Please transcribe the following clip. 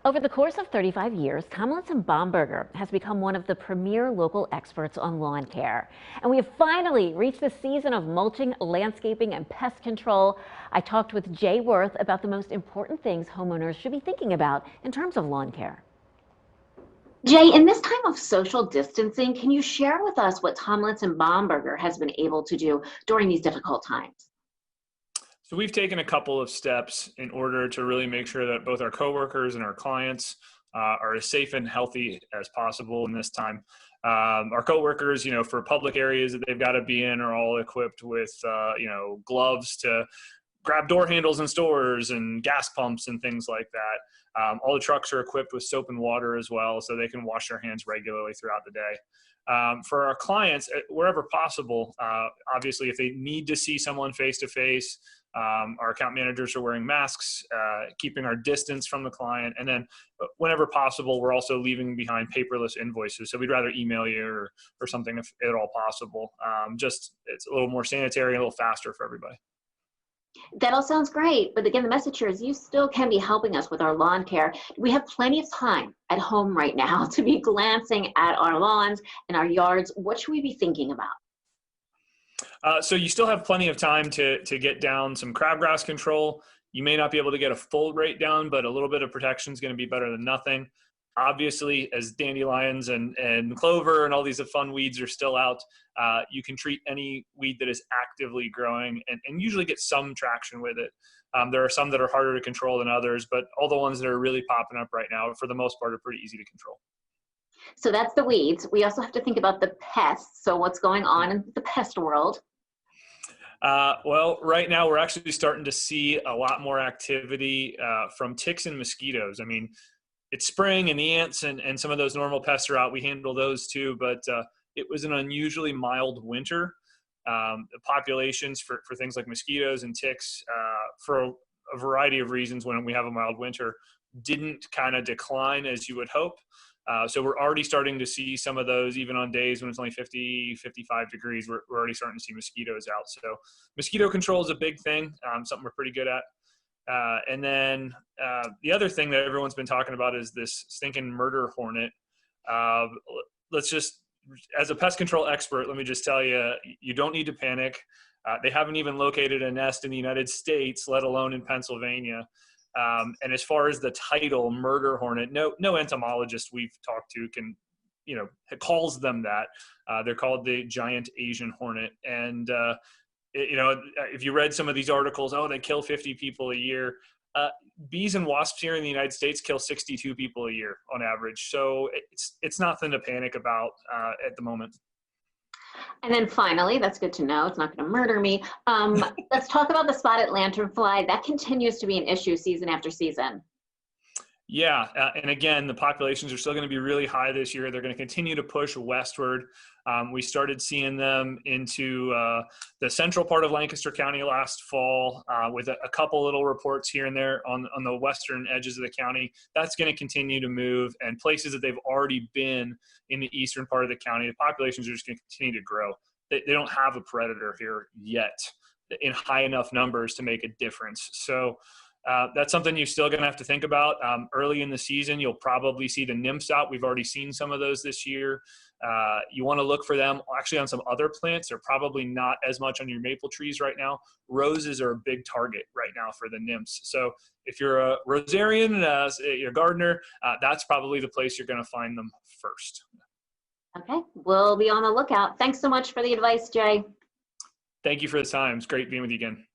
Over the course of 35 years, Tomlinson Baumberger has become one of the premier local experts on lawn care. And we have finally reached the season of mulching, landscaping, and pest control. I talked with Jay Worth about the most important things homeowners should be thinking about in terms of lawn care. Jay, in this time of social distancing, can you share with us what Tomlinson Baumberger has been able to do during these difficult times? So we've taken a couple of steps in order to really make sure that both our coworkers and our clients are as safe and healthy as possible in this time. Our coworkers, for public areas that they've got to be in, are all equipped with, gloves to grab door handles in stores and gas pumps and things like that. All the trucks are equipped with soap and water as well, so they can wash their hands regularly throughout the day. For our clients, wherever possible, obviously, if they need to see someone face to face, our account managers are wearing masks, keeping our distance from the client. And then whenever possible, we're also leaving behind paperless invoices. So we'd rather email you or something if at all possible. Just it's a little more sanitary and a little faster for everybody. That all sounds great, but again, the message here is you still can be helping us with our lawn care. We have plenty of time at home right now to be glancing at our lawns and our yards. What should we be thinking about? So you still have plenty of time to get down some crabgrass control. You may not be able to get a full rate down, but a little bit of protection is going to be better than nothing. Obviously, as dandelions and clover and all these fun weeds are still out, you can treat any weed that is actively growing and usually get some traction with it. There are some that are harder to control than others, but all the ones that are really popping up right now, for the most part, are pretty easy to control. So that's the weeds. We also have to think about the pests. So what's going on in the pest world? Well, right now we're actually starting to see a lot more activity from ticks and mosquitoes. I mean, it's spring and the ants and some of those normal pests are out. We handle those too, but it was an unusually mild winter. The populations for things like mosquitoes and ticks, for a variety of reasons when we have a mild winter, didn't kind of decline as you would hope. So we're already starting to see some of those, even on days when it's only 50, 55 degrees, we're already starting to see mosquitoes out. So mosquito control is a big thing, something we're pretty good at. And then the other thing that everyone's been talking about is this stinking murder hornet. Let's just, as a pest control expert, let me just tell you, you don't need to panic. They haven't even located a nest in the United States, let alone in Pennsylvania. And as far as the title, murder hornet, no entomologist we've talked to can, calls them that. They're called the giant Asian hornet. And, if you read some of these articles, they kill 50 people a year. Bees and wasps here in the United States kill 62 people a year on average. So it's nothing to panic about at the moment. And then finally, that's good to know, it's not going to murder me. Let's talk about the spotted lanternfly. That continues to be an issue season after season. Yeah, and again, the populations are still going to be really high this year. They're going to continue to push westward. We started seeing them into the central part of Lancaster County last fall with a couple little reports here and there on the western edges of the county. That's going to continue to move, and places that they've already been in the eastern part of the county, the populations are just going to continue to grow. They don't have a predator here yet in high enough numbers to make a difference. So that's something you're still going to have to think about. Early in the season, you'll probably see the nymphs out. We've already seen some of those this year. You want to look for them actually on some other plants. They're probably not as much on your maple trees right now. Roses are a big target right now for the nymphs. So if you're a rosarian, you're a gardener, that's probably the place you're going to find them first. Okay, we'll be on the lookout. Thanks so much for the advice, Jay. Thank you for the time. It's great being with you again.